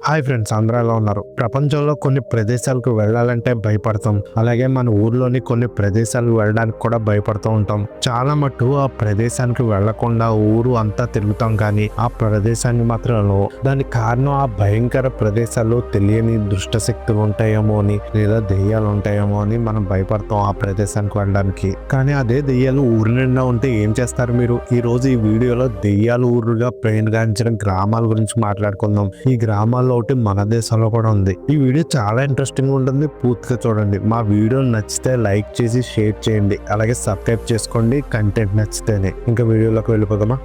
Hi friends, అందరూ ఎలా ఉన్నారు? ప్రపంచంలో కొన్ని ప్రదేశాలకు వెళ్ళాలంటే భయపడతాం. అలాగే మన ఊర్లోని కొన్ని ప్రదేశాలకు వెళ్ళడానికి కూడా భయపడుతూ ఉంటాం. చాలా మట్టు ఆ ప్రదేశానికి వెళ్లకుండా ఊరు అంతా తిరుగుతాం, కానీ ఆ ప్రదేశాన్ని మాత్రం వెళ్ళవు. దానికి కారణం ఆ భయంకర ప్రదేశాల్లో తెలియని దుష్ట శక్తులు ఉంటాయేమో అని, లేదా దెయ్యాలు ఉంటాయేమో అని మనం భయపడతాం ఆ ప్రదేశానికి వెళ్ళడానికి. కానీ అదే దెయ్యాలు ఊరి నిండా ఉంటే ఏం చేస్తారు మీరు? ఈ రోజు ఈ వీడియోలో దెయ్యాలు ఊరుగా ప్రయాణించిన గ్రామాల గురించి మాట్లాడుకుందాం. ఈ గ్రామాల్లో ఒకటి మన దేశంలో కూడా ఉంది. ఈ వీడియో చాలా ఇంట్రెస్టింగ్ ఉంటుంది, పూర్తిగా చూడండి. మా వీడియో నచ్చితే లైక్ చేసి షేర్ చేయండి, అలాగే సబ్స్క్రైబ్ చేసుకోండి కంటెంట్ నచ్చితేనే. ఇంకా వీడియోలోకి వెళ్ళిపోదామా?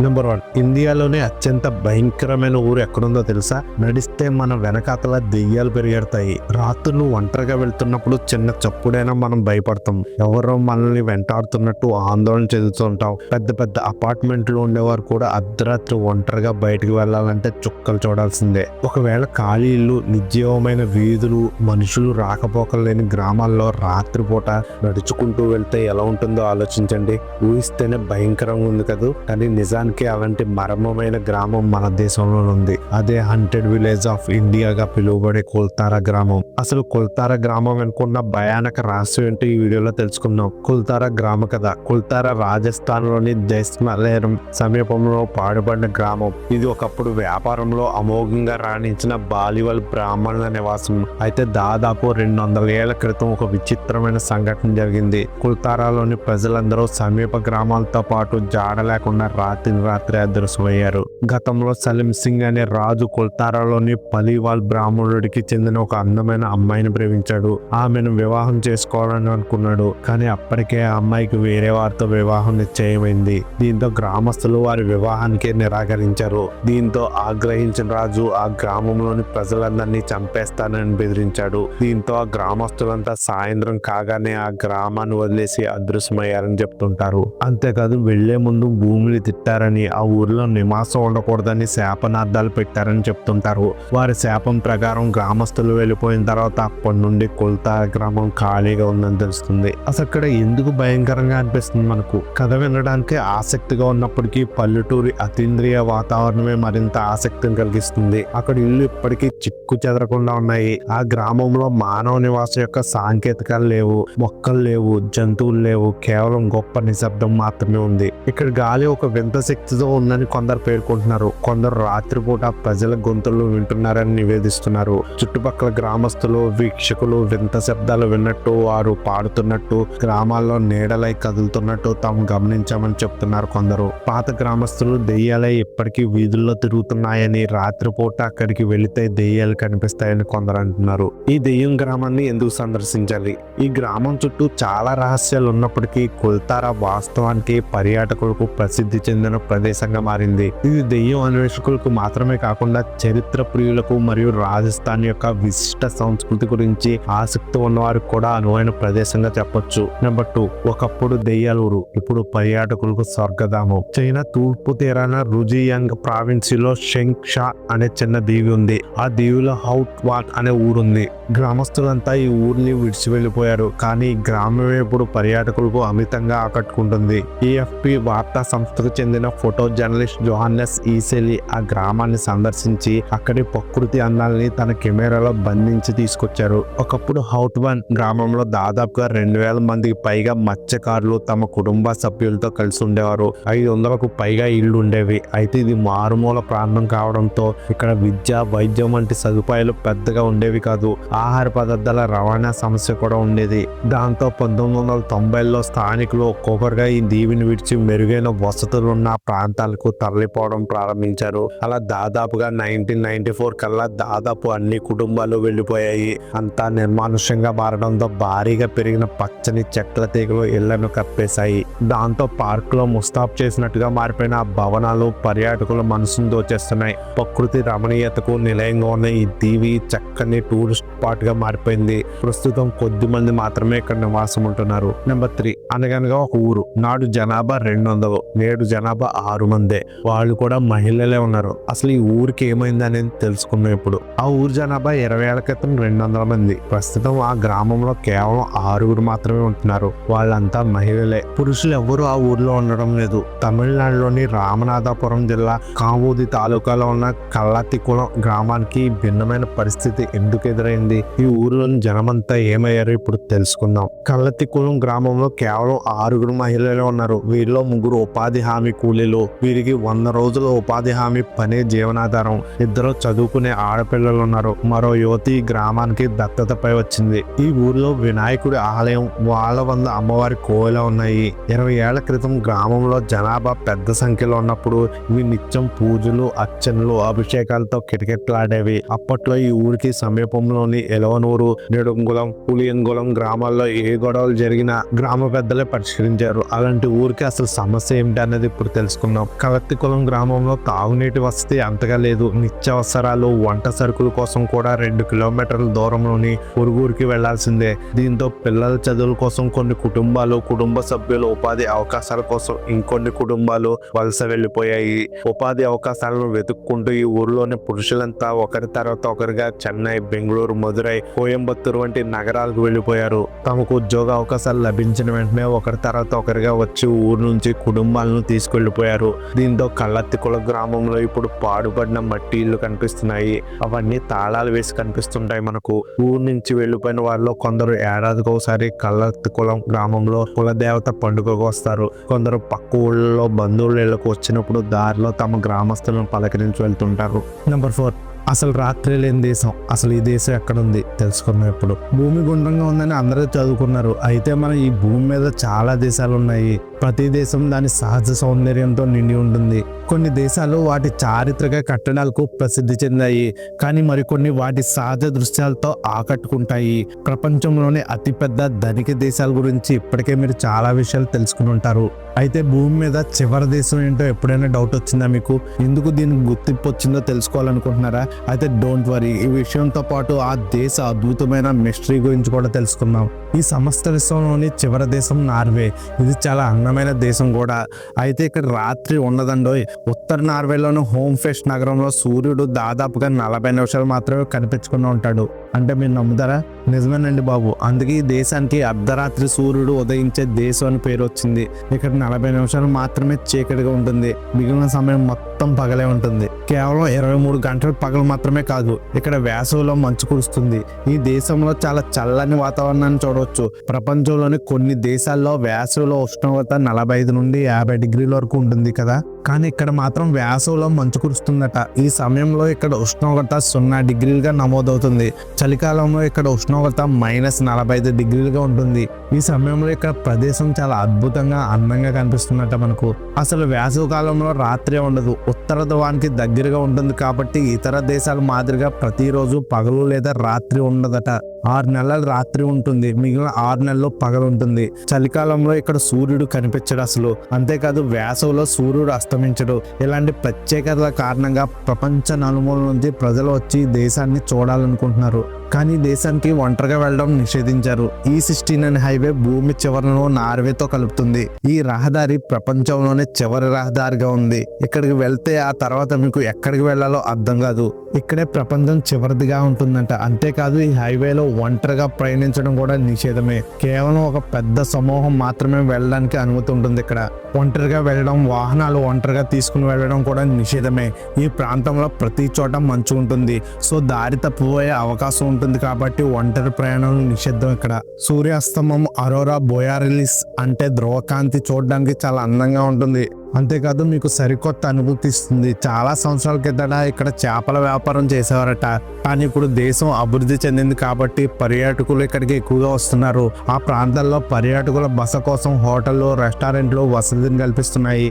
నెంబర్ 1, ఇండియాలోనే అత్యంత భయంకరమైన ఊరు ఎక్కడుందో తెలుసా? నడిస్తే మన వెనకాతల దెయ్యాలు పెరిగెడతాయి. రాత్రులు ఒంటరిగా వెళ్తున్నప్పుడు చిన్న చప్పుడైనా మనం భయపడతాం. ఎవరో మనల్ని వెంటాడుతున్నట్టు ఆందోళన చెందుతుంటాం. పెద్ద పెద్ద అపార్ట్మెంట్లు ఉండేవారు కూడా అర్ధరాత్రి ఒంటరిగా బయటకు వెళ్లాలంటే చుక్కలు చూడాల్సిందే. ఒకవేళ ఖాళీ ఇల్లు, నిర్జీవమైన వీధులు, మనుషులు రాకపోకలు లేని గ్రామాల్లో రాత్రిపూట నడుచుకుంటూ వెళ్తే ఎలా ఉంటుందో ఆలోచించండి. ఊహిస్తేనే భయంకరంగా ఉంది కదా. కానీ నిజానికి అలాంటి మర్మమైన గ్రామం మన దేశంలో ఉంది. అదే హంటెడ్ విలేజ్ ఆఫ్ ఇండియాగా పిలువబడే కుల్తారా గ్రామం. అసలు కుల్తారా గ్రామం అనుకున్న భయానక రహస్యం ఏంటో ఈ వీడియోలో తెలుసుకుందాం. కుల్తారా గ్రామ కథ. కుల్తారా రాజస్థాన్ లోని జైసల్మేర్ సమీపంలో పాడుబడిన గ్రామం. ఇది ఒకప్పుడు వ్యాపారంలో అమోఘంగా రాణించిన బాలివల్ బ్రాహ్మణుల నివాసం. అయితే దాదాపు 200 ఏళ్ల క్రితం ఒక విచిత్రమైన సంఘటన జరిగింది. కుల్తారాలోని ప్రజలందరూ సమీప గ్రామాలతో పాటు జాడ లేకుండా రాత్రి అదృశ్యమయ్యారు. గతంలో సలీం సింగ్ అనే రాజు కుల్తారాలోని పలివాల్ బ్రాహ్మణుడికి చెందిన ఒక అందమైన అమ్మాయిని ప్రేమించాడు. ఆమెను వివాహం చేసుకోవాలని అనుకున్నాడు. కానీ అప్పటికే ఆ అమ్మాయికి వేరే వారితో వివాహం నిశ్చయమైంది. దీంతో గ్రామస్తులు వారి వివాహానికి నిరాకరించారు. దీంతో ఆగ్రహించిన రాజు ఆ గ్రామంలోని ప్రజలందరినీ చంపేస్తానని బెదిరించాడు. దీంతో ఆ గ్రామస్తులంతా సాయంత్రం కాగానే ఆ గ్రామాన్ని వదిలేసి అదృశ్యమయ్యారని చెప్తుంటారు. అంతేకాదు వెళ్లే ముందు భూమిని తిట్టారని, ఆ ఊర్లో నివాసం ఉండకూడదని శాపనార్థాలు పెట్టారని చెప్తుంటారు. వారి శాపం ప్రకారం గ్రామస్తులు వెళ్ళిపోయిన తర్వాత అప్పటి నుండి కుల్తారా గ్రామం ఖాళీగా ఉందని తెలుస్తుంది. అసలు అక్కడ ఎందుకు భయంకరంగా అనిపిస్తుంది మనకు? కథ వినడానికి ఆసక్తిగా ఉన్నప్పటికీ పల్లెటూరి అతీంద్రియ వాతావరణమే మరింత ఆసక్తిని కలిగిస్తుంది. అక్కడ ఇల్లు ఇప్పటికీ చిక్కు చెదరకుండా ఉన్నాయి. ఆ గ్రామంలో మానవ నివాసం యొక్క సాంకేతికాలు లేవు, మొక్కలు లేవు, జంతువులు లేవు, కేవలం గొప్ప నిశ్శబ్దం మాత్రమే ఉంది. ఇక్కడ గాలి ఒక వింత శక్తితో ఉందని కొందరు పేర్కొంటున్నారు. కొందరు రాత్రిపూట ప్రజల గొంతులు వింటున్నారని నివేదిస్తున్నారు. చుట్టుపక్కల గ్రామస్తులు, వీక్షకులు వింత శబ్దాలు విన్నట్టు, వారు పాడుతున్నట్టు, గ్రామాల్లో నీడలై కదులుతున్నట్టు తాము గమనించామని చెప్తున్నారు కొందరు. పాత గ్రామస్తులు దెయ్యాలై ఇప్పటికీ వీధుల్లో తిరుగుతున్నాయని, రాత్రిపూట అక్కడికి వెళితే దెయ్యాలు కనిపిస్తాయని కొందరు అంటున్నారు. ఈ దెయ్యం గ్రామాన్ని ఎందుకు సందర్శించాలి? ఈ గ్రామం చుట్టూ చాలా రహస్యాలు ఉన్నప్పటికీ కుల్తారా వాస్తవానికి పర్యాటకులకు ప్రసిద్ధి చెందిన ప్రదేశంగా మారింది. ఇది దెయ్యం అన్వేషకులకు మాత్రమే కాకుండా చరిత్ర ప్రియులకు మరియు రాజస్థాన్ యొక్క విశిష్ట సంస్కృతి గురించి ఆసక్తి ఉన్నవారికి కూడా అనువైన ప్రదేశంగా చెప్పొచ్చు. నెంబర్ 2, ఒకప్పుడు దెయ్యాల ఊరు, ఇప్పుడు పర్యాటకులకు స్వర్గధామం. చైనా తూర్పు తీరాన రుజియాంగ్ ప్రావిన్సీలో షెంగ్ షా అనే చిన్న దీవి ఉంది. ఆ దీవిలో హౌట్ వాట్ అనే ఊరుంది. గ్రామస్తులంతా ఈ ఊరిని విడిచి వెళ్లిపోయారు. కానీ ఈ గ్రామమే ఇప్పుడు పర్యాటకులకు అమితంగా ఆకట్టుకుంటుంది. ఏఎఫ్పి వార్తా సంస్థకు చెందిన ఫోటో జర్నలిస్ట్ జోహాన్నెస్ ఈసెలి ఆ గ్రామాన్ని సందర్శించి అక్కడి ప్రకృతి అందాలని తన కెమెరాలో బంధించి తీసుకొచ్చారు. ఒకప్పుడు హౌట్వాన్ గ్రామంలో దాదాపుగా 2000 మందికి పైగా మత్స్యకారులు తమ కుటుంబ సభ్యులతో కలిసి ఉండేవారు. 500కు పైగా ఇళ్లు ఉండేవి. అయితే ఇది మారుమూల ప్రాంతం కావడంతో ఇక్కడ విద్య, వైద్యం వంటి సదుపాయాలు పెద్దగా ఉండేవి కాదు. ఆహార పదార్థాల రవాణా సమస్య కూడా ఉండేది. దాంతో 1990లో స్థానికులు ఒక్కొక్కరుగా ఈ దీవిని విడిచి మెరుగైన వసతులున్న ప్రాంతాలకు తరలిపోవడం ప్రారంభించారు. అలా దాదాపుగా 1994 కల్లా దాదాపు అన్ని కుటుంబాలు వెళ్లిపోయాయి. అంతా నిర్మానుష్యంగా మారడంతో భారీగా పెరిగిన పచ్చని చెట్ల తీగలు ఇళ్లను కప్పేశాయి. దాంతో పార్క్ లో ముస్తాబ్ చేసినట్టుగా మారిపోయిన ఆ భవనాలు పర్యాటకుల మనసును దోచేస్తున్నాయి. ప్రకృతి రమణీయతకు నిలయంగా ఉన్న ఈ దీవి చక్కని టూరిస్ట్ స్పాట్ గా మారిపోయింది. ప్రస్తుతం కొద్ది మంది మాత్రమే ఇక్కడ నివాసం ఉంటున్నారు. నెంబర్ 3, అనగనగా ఒక ఊరు. నాడు జనాభా 200, నేడు జనాభా 6 మందే, వాళ్ళు కూడా మహిళలే ఉన్నారు. అసలు ఈ ఊరికి ఏమైంది అనేది తెలుసుకున్నాం. ఇప్పుడు ఆ ఊరు జనాభా 20 ఏళ్ల క్రితం 200 మంది. ప్రస్తుతం ఆ గ్రామంలో కేవలం 6 మాత్రమే ఉంటున్నారు. వాళ్ళంతా మహిళలే. పురుషులు ఎవ్వరూ ఆ ఊర్లో ఉండడం లేదు. తమిళనాడులోని రామనాథపురం జిల్లా కామూది తాలూకాలో ఉన్న కల్లత్తికుళం గ్రామానికి భిన్నమైన పరిస్థితి ఎందుకు ఎదురైంది, ఈ ఊరిలోని జనమంతా ఏమయ్యారో ఇప్పుడు తెలుసుకుందాం. కల్లత్తికుళం గ్రామంలో కేవలం 6 మహిళలే ఉన్నారు. వీరిలో 3 ఉపాధి హామీ కూలీలు. వీరికి 100 రోజుల ఉపాధి హామీ పనే జీవనాధారం. 2 చదువుకునే ఆడపిల్లలు ఉన్నారు. మరో యువతి గ్రామానికి దత్తతపై వచ్చింది. ఈ ఊరిలో వినాయకుడి ఆలయం, వాళ్ళ వంద అమ్మవారి కోయిల ఉన్నాయి. 20 ఏళ్ల క్రితం గ్రామంలో జనాభా పెద్ద సంఖ్యలో ఉన్నప్పుడు ఇవి నిత్యం పూజలు, అర్చనలు, అభిషేకాలతో కిటకిటలాడేవి. అప్పట్లో ఈ ఊరికి సమీపంలోని ఎలవనూరు, నెడుంగుళం, పులియంగుళం గ్రామాల్లో ఏ గొడవలు జరిగినా గ్రామ పెద్దలే పరిష్కరించారు. అలాంటి ఊరికి అసలు సమస్య ఏమిటి అనేది ఇప్పుడు తెలుసుకుందాం. కల్లత్తికుళం గ్రామంలో తాగునీటి వసతి అంతగా లేదు. నిత్యావసరాలు, వంట సరుకుల కోసం కూడా 2 కిలోమీటర్ల దూరంలోని పొరుగురికి వెళ్లాల్సిందే. దీంతో పిల్లల చదువుల కోసం కొన్ని కుటుంబాలు, కుటుంబ సభ్యుల ఉపాధి అవకాశాల కోసం ఇంకొన్ని కుటుంబాలు వలస వెళ్లిపోయాయి. ఉపాధి అవకాశాలను వెతుక్కుంటూ ఈ ఊర్లోని పురుషులంతా ఒకరి తర్వాత ఒకరిగా చెన్నై, బెంగళూరు, మదురై, కోయంబత్తూరు వంటి నగరాలకు వెళ్లిపోయారు. తమకు ఉద్యోగ అవకాశాలు లభించిన వెంటనే ఒకరి తర్వాత ఒకరిగా వచ్చి ఊరు నుంచి కుటుంబాలను తీసుకెళ్లిపోయారు. దీంతో కల్లత్తికుళం గ్రామంలో ఇప్పుడు పాడుపడిన మట్టి ఇళ్లు కనిపిస్తున్నాయి. అవన్నీ తాళాలు వేసి కనిపిస్తుంటాయి మనకు. ఊరు నుంచి వెళ్లిపోయిన వారిలో కొందరు ఏడాదికి ఒకసారి కల్లత్తికుళం గ్రామంలో కులదేవత పండుగకు వస్తారు. కొందరు పక్క ఊళ్ళలో బంధువుల ఇళ్లకు వచ్చినప్పుడు దారిలో తమ గ్రామస్తులను పలకరించి వెళ్తుంటారు. నెంబర్ 4, అసలు రాత్రి లేని దేశం. అసలు ఈ దేశం ఎక్కడుంది తెలుసుకున్నాం. ఇప్పుడు భూమి గుండ్రంగా ఉందని అందరూ చదువుకున్నారు. అయితే మన ఈ భూమి మీద చాలా దేశాలు ఉన్నాయి. ప్రతి దేశం దాని సహజ సౌందర్యంతో నిండి ఉంటుంది. కొన్ని దేశాలు వాటి చారిత్రక కట్టడాలకు ప్రసిద్ధి చెందాయి, కానీ మరికొన్ని వాటి సహజ దృశ్యాలతో ఆకట్టుకుంటాయి. ప్రపంచంలోని అతిపెద్ద ధనిక దేశాల గురించి ఇప్పటికే మీరు చాలా విషయాలు తెలుసుకుని ఉంటారు. అయితే భూమి మీద చివరి దేశం ఏంటో ఎప్పుడైనా డౌట్ వచ్చిందా మీకు? ఎందుకు దీనికి గుర్తింపు వచ్చిందో తెలుసుకోవాలనుకుంటున్నారా? అయితే డోంట్ వరీ, ఈ విషయంతో పాటు ఆ దేశ అద్భుతమైన మిస్టరీ గురించి కూడా తెలుసుకుందాం. ఈ సమస్త విశ్వంలోని చివరి దేశం నార్వే. ఇది చాలా అందమైన దేశం కూడా. అయితే ఇక్కడ రాత్రి ఉండదండోయ్. ఉత్తర నార్వేలోని హోమ్ ఫెస్ట్ నగరంలో సూర్యుడు దాదాపుగా 40 నిమిషాలు మాత్రమే కనిపించుకుని ఉంటాడు. అంటే మీరు నమ్ముతారా? నిజమేనండి బాబు. అందుకే ఈ దేశానికి అర్ధరాత్రి సూర్యుడు ఉదయించే దేశం అని పేరు వచ్చింది. ఇక్కడ 40 నిమిషాలు మాత్రమే చీకటిగా ఉంటుంది. మిగిలిన సమయం మొత్తం పగలే ఉంటుంది. కేవలం 23 గంటలు పగలు మాత్రమే కాదు, ఇక్కడ వేసవిలో మంచు కురుస్తుంది. ఈ దేశంలో చాలా చల్లని వాతావరణాన్ని చూడవచ్చు. ప్రపంచంలోని కొన్ని దేశాల్లో వేసవిలో ఉష్ణోగ్రత 45 నుండి 50 డిగ్రీల వరకు ఉంటుంది కదా, కానీ ఇక్కడ మాత్రం వేసవిలో మంచు కురుస్తుందట. ఈ సమయంలో ఇక్కడ ఉష్ణోగ్రత 0 డిగ్రీలుగా నమోదవుతుంది. చలికాలంలో ఇక్కడ ఉష్ణోగ్రత -45 డిగ్రీలుగా ఉంటుంది. ఈ సమయంలో ఇక్కడ ప్రదేశం చాలా అద్భుతంగా, అందంగా కనిపిస్తుందట మనకు. అసలు వేసవి కాలంలో రాత్రి ఉండదు. ఉత్తర ధ్రువానికి దగ్గరగా ఉంటుంది కాబట్టి ఇతర దేశాల మాదిరిగా ప్రతిరోజు పగలు లేదా రాత్రి ఉండదట. 6 నెలలు రాత్రి ఉంటుంది, మిగిలిన 6 నెలల్లో పగలు ఉంటుంది. చలికాలంలో ఇక్కడ సూర్యుడు కనిపించడు అసలు. అంతేకాదు వేసవిలో సూర్యుడు అస్తమించడు. ఇలాంటి ప్రత్యేకతల కారణంగా ప్రపంచ నలుమూల నుంచి ప్రజలు వచ్చి దేశాన్ని చూడాలనుకుంటున్నారు. కానీ దేశానికి ఒంటరిగా వెళ్ళడం నిషేధించారు. E16 అనే హైవే భూమి చివరను నార్వేతో కలుపుతుంది. ఈ రహదారి ప్రపంచంలోనే చివరి రహదారిగా ఉంది. ఇక్కడికి వెళ్తే ఆ తర్వాత మీకు ఎక్కడికి వెళ్లాలో అర్థం కాదు. ఇక్కడే ప్రపంచం చివరిదిగా ఉంటుందంట. అంతేకాదు ఈ హైవేలో ఒంటరిగా ప్రయాణించడం కూడా నిషేధమే. కేవలం ఒక పెద్ద సమూహం మాత్రమే వెళ్ళడానికి అనుమతి ఉంటుంది. ఇక్కడ ఒంటరిగా వెళ్ళడం, వాహనాలు ఒంటరిగా తీసుకుని వెళ్ళడం కూడా నిషేధమే. ఈ ప్రాంతంలో ప్రతి చోట మంచు ఉంటుంది. సో దారి తప్పిపోయే అవకాశం ఉంటుంది కాబట్టి ఒంటరి ప్రయాణం నిషిద్ధం. ఇక్కడ సూర్యాస్తమం, అరోరా బోయారిలిస్ అంటే ధ్రువకాంతి చూడడానికి చాలా అందంగా ఉంటుంది. అంతేకాదు మీకు సరికొత్త అనుభూతి ఇస్తుంది. చాలా సంవత్సరాల కిందట ఇక్కడ చేపల వ్యాపారం చేసేవారట, కానీ ఇప్పుడు దేశం అభివృద్ధి చెందింది కాబట్టి పర్యాటకులు ఇక్కడికి ఎక్కువగా వస్తున్నారు. ఆ ప్రాంతాల్లో పర్యాటకుల బస కోసం హోటళ్లు, రెస్టారెంట్లు వసతిని కల్పిస్తున్నాయి.